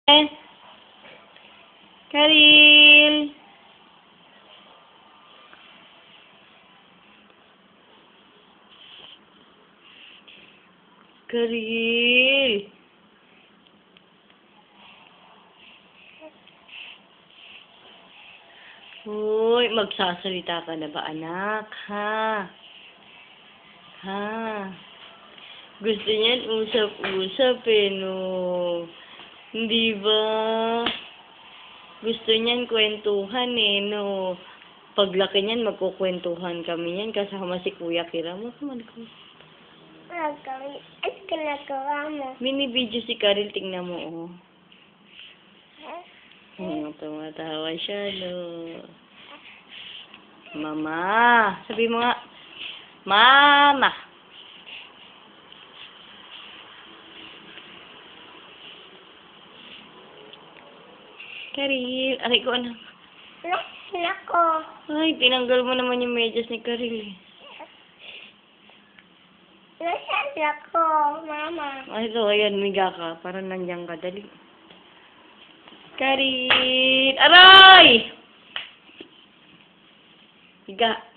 Karil! Karil! Hoy, magsasalita ka na ba, anak? Ha? Ha? Gusto niyan usap-usap no? Hindi ba? Gusto niyan kwentuhan no? Paglaki niyan, magkukwentuhan kami niyan kasama si Kuya Kira mo. Ay, ginagawa mo. Mini-video si Karil, tingnan mo, oh. Tumatawa siya, no? Mama! Sabi mo nga, Mama! Karil, aray ko, anak. Nako. Ay, tinanggal mo naman yung medyas ni Karil. Nako, Mama. Ay, ito, ayan, miga ka. Parang nandiyan ka. Dali. Karil! Aray! Higa.